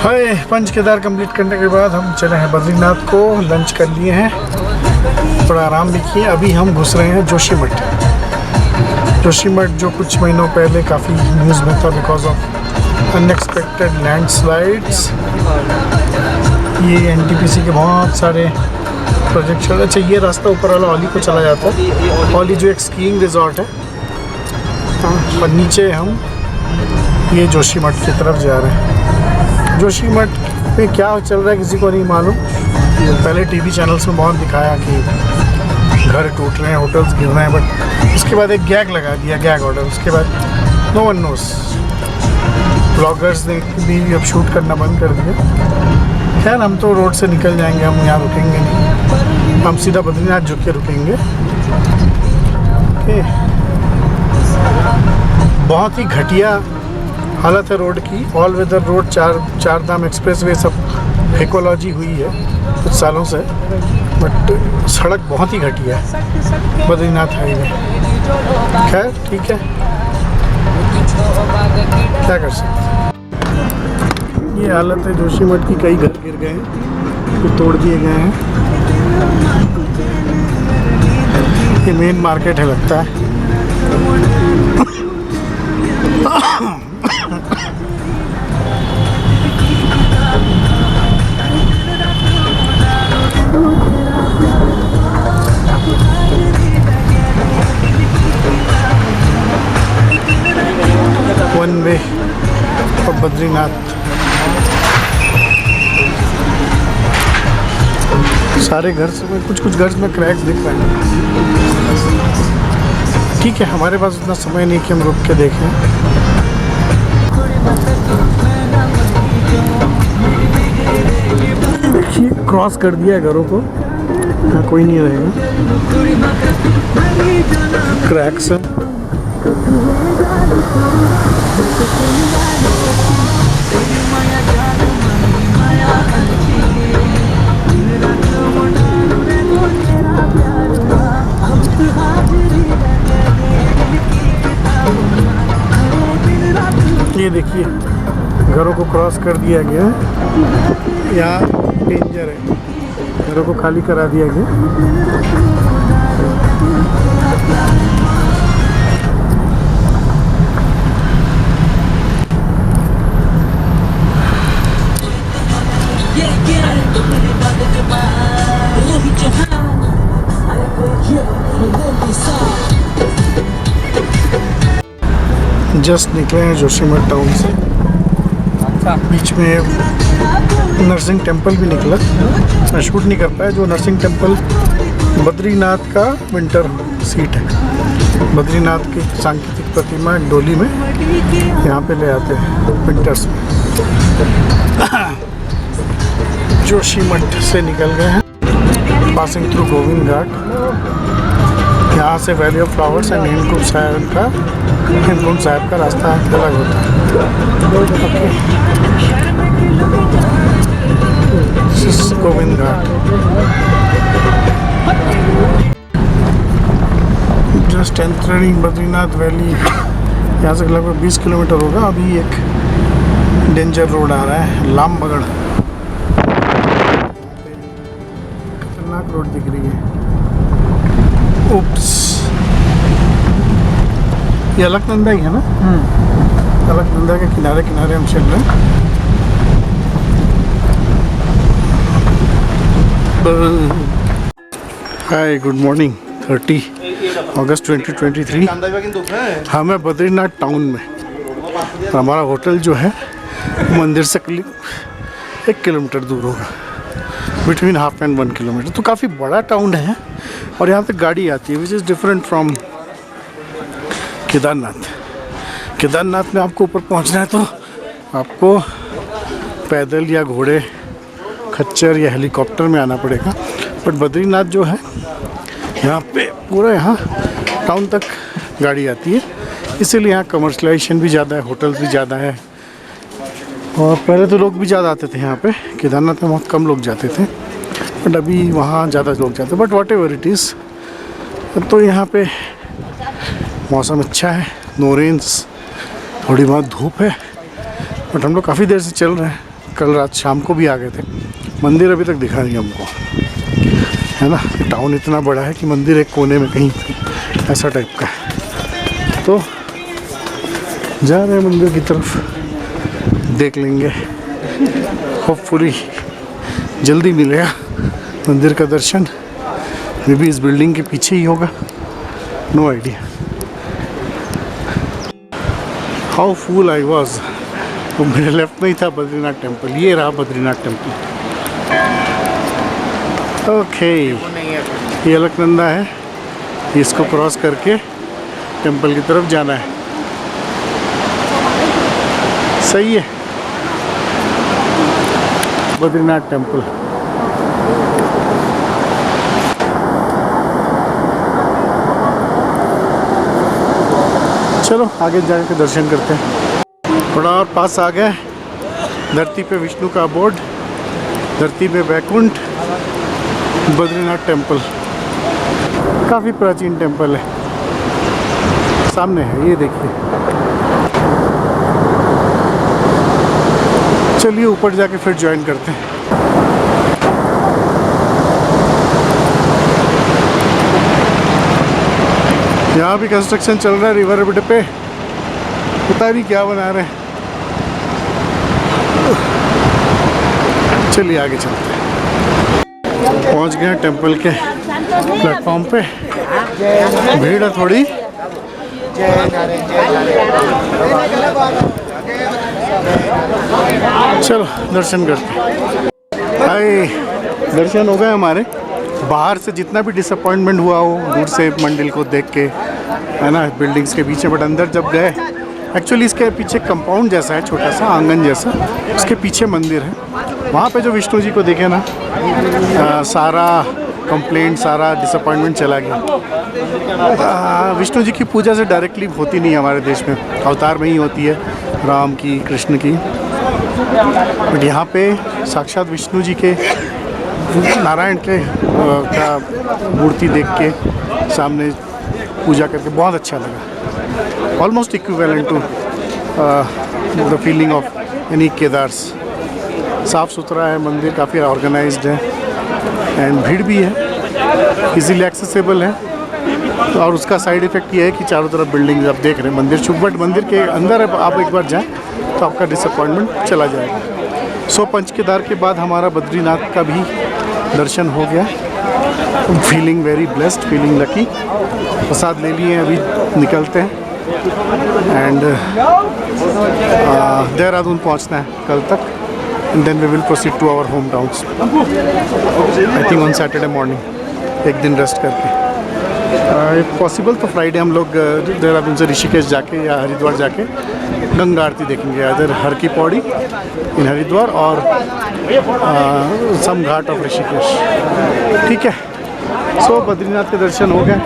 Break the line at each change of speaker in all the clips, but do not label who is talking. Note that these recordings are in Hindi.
हाय, पंच केदार कंप्लीट करने के बाद हम चले हैं बद्रीनाथ को। लंच कर लिए हैं, थोड़ा आराम भी किए। अभी हम घुस रहे हैं जोशीमठ। जोशीमठ जो कुछ महीनों पहले काफ़ी न्यूज़ में था बिकॉज ऑफ अनएक्सपेक्टेड लैंडस्लाइड्स। ये एनटीपीसी के बहुत सारे प्रोजेक्ट चल। अच्छा, ये रास्ता ऊपर वाला औली को चला जाता है। औली जो एक स्कीइंग रिजॉर्ट है, और नीचे हम ये जोशीमठ की तरफ जा रहे हैं। जोशीमठ में क्या चल रहा है किसी को नहीं मालूम। पहले टीवी चैनल्स में बहुत दिखाया कि घर टूट रहे हैं, होटल्स गिर रहे हैं, बट उसके बाद एक गैग लगा दिया, गैग ऑर्डर। उसके बाद नो वन नोस। ब्लॉगर्स ने भी अब शूट करना बंद कर दिया। खैर, हम तो रोड से निकल जाएंगे, हम यहाँ रुकेंगे नहीं, हम सीधा बद्रीनाथ झुक के रुकेंगे। ओके, बहुत ही घटिया हालत है रोड की। ऑल वेदर रोड, चार धाम एक्सप्रेसवे सब इकोलॉजी हुई है कुछ सालों से, बट सड़क बहुत ही घटिया है बद्रीनाथ हाईवे। खैर ठीक है, क्या कर सकते। ये हालत है जोशीमठ की। कई घर गिर गए हैं, कुछ तोड़ दिए गए हैं। ये मेन मार्केट है लगता है। वन वे और बद्रीनाथ। सारे घर से कुछ घर में क्रैक्स दिख रहे हैं। ठीक है, हमारे पास उतना समय नहीं कि हम रुक के देखें। देखिए, क्रॉस कर दिया है घरों को, यहाँ कोई नहीं रहेगा। क्रैक्स है। ये देखिए, घरों को क्रॉस कर दिया गया। यहाँ डेंजर है, घरों को खाली करा दिया गया। जस्ट निकले हैं जोशीमठ टाउन से। बीच में नरसिंह टेम्पल भी निकला, मैं शूट नहीं कर पाया। जो नरसिंह टेम्पल बद्रीनाथ का विंटर सीट है। बद्रीनाथ की सांकेतिक प्रतिमा एक डोली में यहाँ पे ले आते हैं विंटर्स में। जोशीमठ से निकल गए हैं, पासिंग थ्रू गोविंद घाट। यहाँ से valley of flowers and Hemkund Sahib का रास्ता अलग होता है। Govind Ghat just entering Badrinath valley. यहाँ से लगभग 20 किलोमीटर होगा। अभी एक डेंजर रोड आ रहा है, लामबगड़। खतरनाक रोड दिख रही है। उप्स, ये अलकनंदा ही है ना? अलकनंदा के किनारे किनारे हम चल रहे हैं। हाय, गुड मॉर्निंग। 30 अगस्त 2023। हम हैं बद्रीनाथ टाउन में। हमारा होटल जो है मंदिर से करीब 1 किलोमीटर दूर होगा, बिटवीन हाफ एंड 1 किलोमीटर। तो काफ़ी बड़ा टाउन है और यहाँ पे गाड़ी आती है, which is different from Kedarnath. Kedarnath में आपको ऊपर पहुँचना है तो आपको पैदल या घोड़े, खच्चर या हेलीकॉप्टर में आना पड़ेगा। बट बद्रीनाथ जो है यहाँ पे पूरा यहाँ टाउन तक गाड़ी आती है, इसीलिए यहाँ कमर्शलाइजेशन भी ज़्यादा है, होटल्स भी ज़्यादा है। और पहले तो लोग भी ज़्यादा आते थे यहाँ पे। केदारनाथ में बहुत कम लोग जाते थे, बट अभी वहाँ ज़्यादा लोग जाते हैं। But what ever it is, तो यहाँ पे मौसम अच्छा है, नो रेन्स, थोड़ी बहुत धूप है। बट हम लोग काफ़ी देर से चल रहे हैं, कल रात शाम को भी आ गए थे। मंदिर अभी तक दिखा नहीं हमको, है ना। टाउन इतना बड़ा है कि मंदिर एक कोने में कहीं ऐसा टाइप का है। तो जा रहे हैं मंदिर की तरफ, देख लेंगे। होपफुली जल्दी मिलेगा मंदिर का दर्शन। मे बी इस बिल्डिंग के पीछे ही होगा, no idea. How fool I was. तो मेरे लेफ्ट में ही था बद्रीनाथ टेम्पल, ये रहा बद्रीनाथ टेम्पल। ओके, ये अलकनंदा है, इसको क्रॉस करके टेम्पल की तरफ जाना है। सही है, बद्रीनाथ टेम्पल। चलो आगे जाके दर्शन करते हैं। थोड़ा और पास आ गए, धरती पे विष्णु का बोर्ड, धरती पे वैकुंठ, बद्रीनाथ टेम्पल। काफ़ी प्राचीन टेम्पल है, सामने है, ये देखिए। चलिए ऊपर जाके फिर ज्वाइन करते हैं। यहाँ भी कंस्ट्रक्शन चल रहा है रिवर रोड पे, पता नहीं क्या बना रहे हैं। चलिए आगे चलते हैं। पहुँच गए टेम्पल के प्लेटफॉर्म पे, भीड़ है थोड़ी। चलो दर्शन करते हैं। हाय, दर्शन हो गए हमारे। बाहर से जितना भी डिसअपॉइंटमेंट हुआ हो दूर से मंदिर को देख के, है ना, बिल्डिंग्स के पीछे, बट अंदर जब गए, एक्चुअली इसके पीछे कंपाउंड जैसा है, छोटा सा आंगन जैसा, उसके पीछे मंदिर है। वहाँ पे जो विष्णु जी को देखे ना, सारा कंप्लेंट, सारा डिसअपॉइंटमेंट चला गया। विष्णु जी की पूजा से डायरेक्टली होती नहीं है हमारे देश में, अवतार में ही होती है, राम की, कृष्ण की। बट यहाँ पे साक्षात विष्णु जी के, नारायण के का मूर्ति देख के सामने पूजा करके बहुत अच्छा लगा। Almost equivalent to the feeling of any केदार्स। साफ़ सुथरा है मंदिर, काफ़ी ऑर्गेनाइज्ड है, एंड भीड़ भी है, इजीली एक्सेसिबल है। और उसका साइड इफ़ेक्ट ये है कि चारों तरफ बिल्डिंग आप देख रहे हैं। मंदिर शुभ, बट मंदिर के अंदर आप एक बार जाएँ तो आपका डिसअपॉइंटमेंट चला जाएगा। सो पंच केदार के बाद हमारा बद्रीनाथ का भी दर्शन हो गया। Feeling very blessed, feeling lucky. प्रसाद ले लिए, अभी निकलते हैं एंड देहरादून पहुंचना है कल तक, and then we will proceed to our home towns. I think on Saturday morning, एक दिन रेस्ट करके। इफ पॉसिबल तो फ्राइडे हम लोग देहरादून से ऋषिकेश जाके या हरिद्वार जाके गंगा आरती देखेंगे, इधर हर की पौड़ी इन हरिद्वार और सम घाट ऑफ ऋषिकेश। ठीक है, सो बद्रीनाथ के दर्शन हो गए।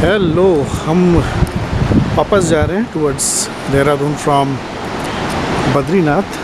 हेलो, हम वापस जा रहे हैं टूवर्ड्स देहरादून फ्रॉम बद्रीनाथ,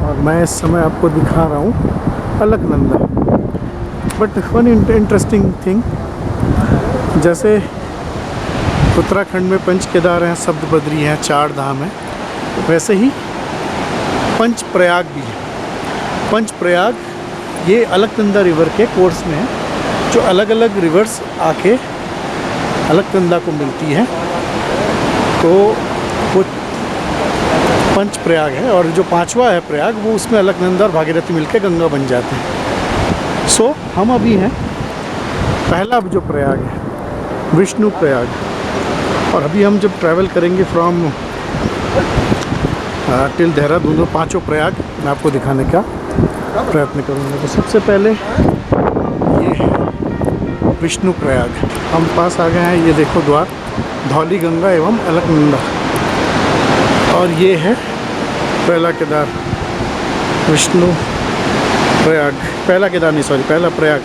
और मैं इस समय आपको दिखा रहा हूँ Alaknanda. But one interesting thing, जैसे उत्तराखंड में पंच केदार हैं, सप्त बद्री हैं, 4 धाम हैं, वैसे ही पंच प्रयाग भी है। पंच प्रयाग ये अलकनंदा रिवर के कोर्स में है, जो अलग अलग रिवर्स आके अलकनंदा को मिलती है, तो वो पंच प्रयाग है। और जो 5वां है प्रयाग, वो उसमें अलकनंदा और भागीरथी मिलकर गंगा बन जाते हैं। सो हम अभी हैं पहला जो प्रयाग है, विष्णु प्रयाग, और अभी हम जब ट्रैवल करेंगे फ्रॉम टिल देहरादून, तो 5 प्रयाग मैं आपको दिखाने का प्रयत्न करूँगा। तो सबसे पहले ये विष्णु प्रयाग हम पास आ गए हैं। ये देखो द्वार, धौली गंगा एवं अलकनंदा। और ये है पहला केदार, विष्णु प्रयाग, पहला केदार नहीं, सॉरी, पहला प्रयाग,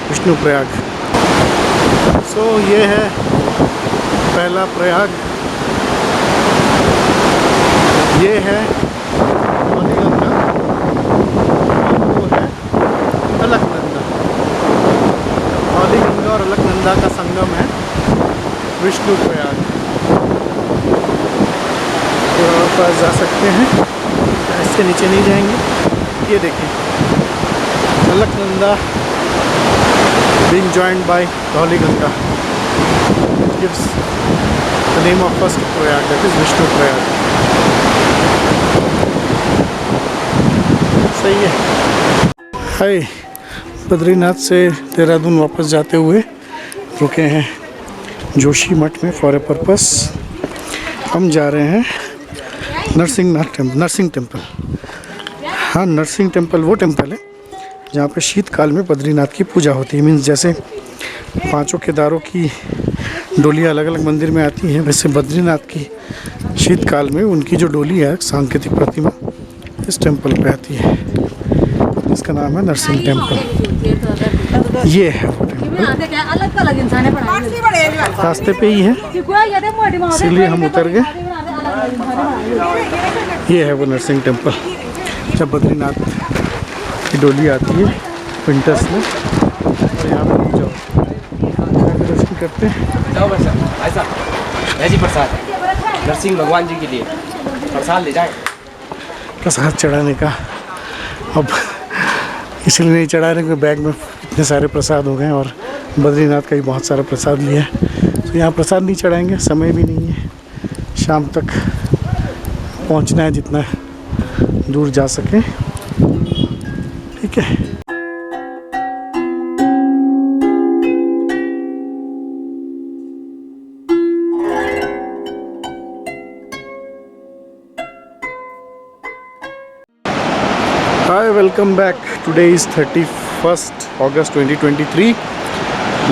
विष्णु प्रयाग। सो ये है पहला प्रयाग, ये है धौली गंगा और वो है अलकनंदा। धौली गंगा और अलकनंदा का संगम है विष्णु प्रयाग। थोड़ा और पास जा सकते हैं, इसके नीचे नहीं जाएंगे। ये देखिए Alaknanda being joined by Dholi Ganga, which gives the name of first Prayag, that is Vishnu Prayag. सही है। हाय, बद्रीनाथ से देहरादून वापस जाते हुए रुके हैं जोशी मठ में फॉर ए पर्पस। हम जा रहे हैं नरसिंह टेम्पल। हाँ, नरसिंह टेम्पल वो टेम्पल है जहाँ पे शीतकाल में बद्रीनाथ की पूजा होती है। मीन्स जैसे पांचों केदारों की डोलियाँ अलग अलग मंदिर में आती हैं, वैसे बद्रीनाथ की शीतकाल में उनकी जो डोली है सांकेतिक प्रतिमा इस टेम्पल पे आती है। इसका नाम है नरसिंह टेम्पल। ये है वो टेम्पल, रास्ते पे ही है, इसीलिए हम उतर गए। ये है वो नरसिंह टेम्पल जब बद्रीनाथ की डोली आती है विंटर्स में। और यहाँ पर जाओ, दर्शन करते हैं।
ऐसा जी प्रसाद नरसिंह भगवान जी के लिए प्रसाद ले जाए।
प्रसाद चढ़ाने का अब इसलिए नहीं चढ़ा रहे क्योंकि बैग में इतने सारे प्रसाद हो गए और बद्रीनाथ का भी बहुत सारा प्रसाद लिया है, तो यहाँ प्रसाद नहीं चढ़ाएंगे। समय भी नहीं है, शाम तक पहुँचना है जितना दूर जा सके। ठीक है। Hi, welcome back. Today is 31st August 2023.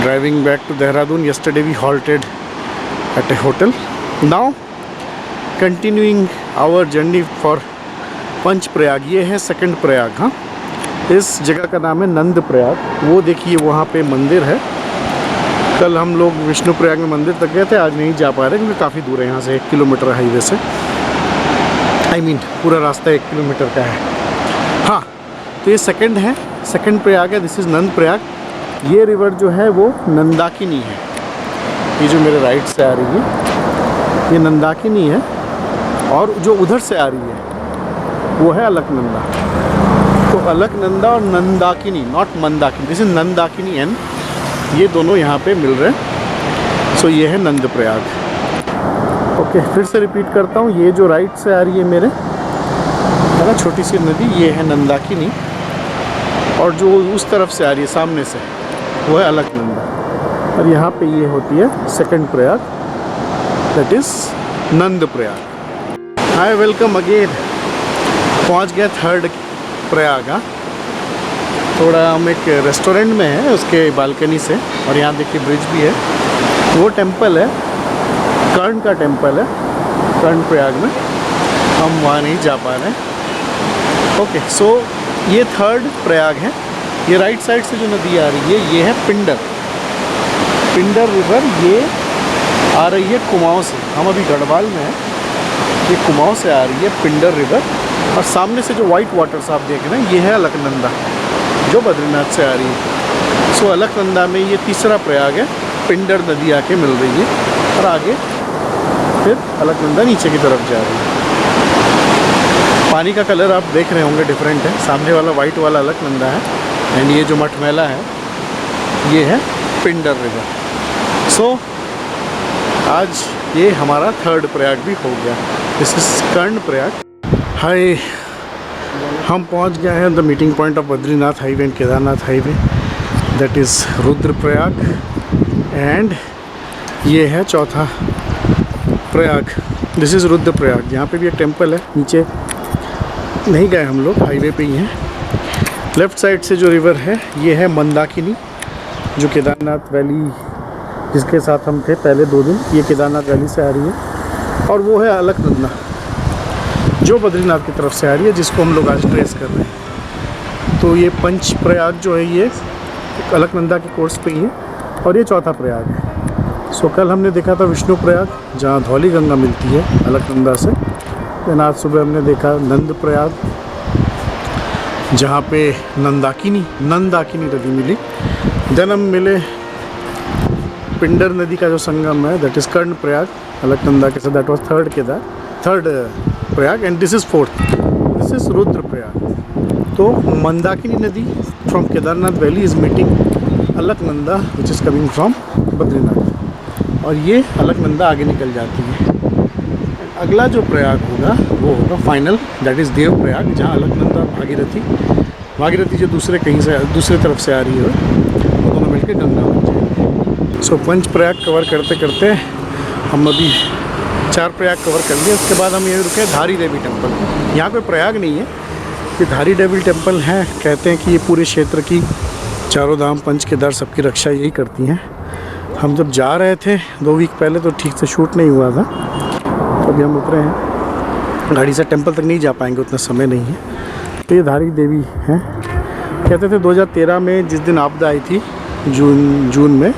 Driving back to Dehradun. Yesterday we halted at a hotel. Now continuing our journey for पंच प्रयाग। ये है सेकंड प्रयाग। हाँ, इस जगह का नाम है नंद प्रयाग। वो देखिए वहाँ पे मंदिर है। कल हम लोग विष्णु प्रयाग में मंदिर तक गए थे, आज नहीं जा पा रहे क्योंकि काफ़ी दूर है यहाँ से, 1 किलोमीटर हाईवे से। पूरा रास्ता 1 किलोमीटर का है। हाँ, तो ये सेकंड है, सेकंड प्रयाग है। दिस इज़ नंद प्रयाग। ये रिवर जो है वो नंदाकिनी है। ये जो मेरे राइट से आ रही है ये नंदाकिनी है, और जो उधर से आ रही है वो है अलकनंदा। तो अलकनंदा और Nandakini, not Mandakini, this is Nandakini and ये दोनों यहाँ पे मिल रहे हैं। सो ये है नंद प्रयाग। ओके, फिर से रिपीट करता हूँ। ये जो राइट से आ रही है मेरे, है ना, छोटी सी नदी, ये है नंदाकिनी, और जो उस तरफ से आ रही है सामने से वो है अलकनंदा। और यहाँ पे ये होती है second Prayag, that is Nand Prayag. Hi, welcome again. पहुँच गया थर्ड प्रयाग। हाँ, थोड़ा हम एक रेस्टोरेंट में है उसके बालकनी से, और यहाँ देखिए ब्रिज भी है। वो टेम्पल है कर्ण का टेम्पल है, कर्ण प्रयाग में। हम वहाँ नहीं जा पा रहे हैं। ओके, सो ये थर्ड प्रयाग है। ये राइट साइड से जो नदी आ रही है ये है पिंडर रिवर। ये आ रही है कुमाऊँ से। हम अभी गढ़वाल में हैं। ये कुमाऊँ से आ रही है पिंडर रिवर, और सामने से जो वाइट वाटर्स आप देख रहे हैं ये है अलकनंदा जो बद्रीनाथ से आ रही है। सो अलकनंदा में ये तीसरा प्रयाग है। पिंडर नदी आके मिल रही है और आगे फिर अलकनंदा नीचे की तरफ जा रही है। पानी का कलर आप देख रहे होंगे डिफरेंट है। सामने वाला वाइट वाला अलकनंदा है, एंड ये जो मठमेला है ये है पिंडर रिवर। सो आज ये हमारा थर्ड प्रयाग भी हो गया। दिस इज कर्ण प्रयाग। हाय, हम पहुंच गए हैं the meeting point of Badrinath highway and Kedarnath highway, that is Rudraprayag. And ये है चौथा प्रयाग, दिस इज़ रुद्रप्रयाग। यहाँ पे भी एक टेम्पल है, नीचे नहीं गए हम लोग, हाईवे पे ही हैं। लेफ़्ट साइड से जो रिवर है ये है मंदाकिनी, जो केदारनाथ वैली जिसके साथ हम थे पहले 2 दिन, ये केदारनाथ वैली से आ रही है। और वो है अलकनंदा जो बद्रीनाथ की तरफ से आ रही है, जिसको हम लोग आज ट्रेस कर रहे हैं। तो ये पंच प्रयाग जो है ये अलकनंदा के कोर्स पे ही है, और ये चौथा प्रयाग है। सो कल हमने देखा था विष्णु प्रयाग जहाँ धौली गंगा मिलती है अलकनंदा से, देन आज सुबह हमने देखा नंद प्रयाग, जहाँ पे नंदाकिनी नदी मिली। देन हम मिले पिंडर नदी का जो संगम है, दैट इज़ कर्ण प्रयाग, अलकनंदा के साथ। That was third Prayag and this is fourth, this is Rudra Prayag. तो मंदाकिनी नदी from Kedarnath valley is meeting Alaknanda which is coming from Badrinath, और ये अलकनंदा आगे निकल जाती है। अगला जो प्रयाग होगा वो होगा final, that is Dev Prayag, जहाँ अलकनंदा भागीरथी जो दूसरे तरफ से आ रही है, वो दोनों मिलकर गंगा बन जाएगी। सो पंच प्रयाग कवर करते करते हम अभी 4 प्रयाग कवर कर लिए। उसके बाद हम यहीं रुके धारी देवी टेम्पल। यहाँ पे प्रयाग नहीं है, ये धारी देवी टेम्पल है। कहते हैं कि ये पूरे क्षेत्र की चारों धाम पंच केदार सबकी रक्षा यही करती हैं। हम जब जा रहे थे 2 वीक पहले तो ठीक से शूट नहीं हुआ था, तो अभी हम उतरे हैं। गाड़ी से टेम्पल तक नहीं जा पाएंगे, उतना समय नहीं है। तो ये धारी देवी हैं। कहते थे 2013 में जिस दिन आपदा आई थी जून में,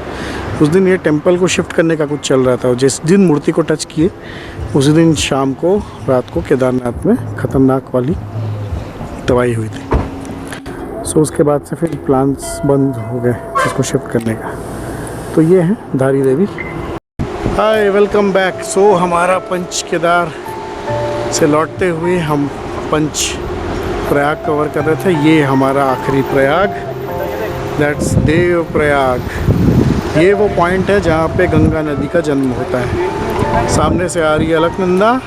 उस दिन ये टेम्पल को शिफ्ट करने का कुछ चल रहा था। जिस दिन मूर्ति को टच किए उसी दिन रात को केदारनाथ में ख़तरनाक वाली तबाही हुई थी। सो उसके बाद से फिर प्लान्स बंद हो गए इसको शिफ्ट करने का। तो ये है धारी देवी। हाय, वेलकम बैक। सो हमारा पंच केदार से लौटते हुए हम पंच प्रयाग कवर कर रहे थे। ये हमारा आखिरी प्रयाग, दैट्स देव प्रयाग। ये वो पॉइंट है जहाँ पे गंगा नदी का जन्म होता है। सामने से आ रही है अलकनंदा,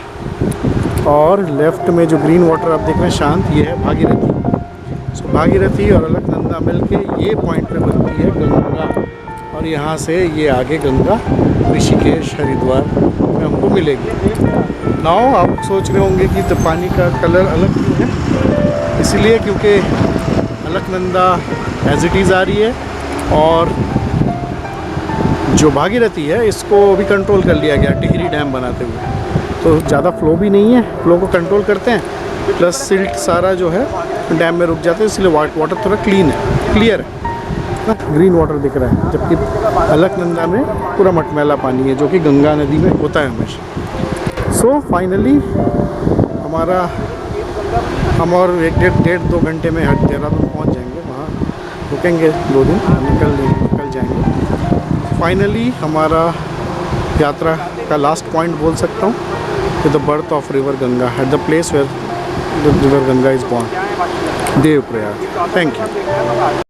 और लेफ्ट में जो ग्रीन वाटर आप देख रहे हैं शांत, ये है भागीरथी। सो भागीरथी और अलकनंदा मिलके ये पॉइंट पे बनती है गंगा, और यहाँ से ये आगे गंगा ऋषिकेश हरिद्वार में हमको मिलेगी। नाउ आप सोच रहे होंगे कि तो पानी का कलर अलग क्यों है? इसलिए क्योंकि अलकनंदा एज इट इज़ आ रही है, और जो भागीरथी है इसको भी कंट्रोल कर लिया गया टिहरी डैम बनाते हुए। तो ज़्यादा फ्लो भी नहीं है, फ्लो को कंट्रोल करते हैं, प्लस सिल्ट सारा जो है डैम में रुक जाते हैं, इसलिए वाटर थोड़ा क्लियर है, ग्रीन वाटर दिख रहा है। जबकि अलकनंदा में पूरा मटमैला पानी है, जो कि गंगा नदी में होता है हमेशा। सो फाइनली हम और 1-1.5-2 घंटे में देहरादून पहुँच जाएंगे। वहाँ रुकेंगे 2 दिन, निकल जाएंगे। फाइनली हमारा यात्रा का लास्ट पॉइंट बोल सकता हूँ कि the birth of river Ganga at the place where the river Ganga is born, Dev Prayag. Thank you.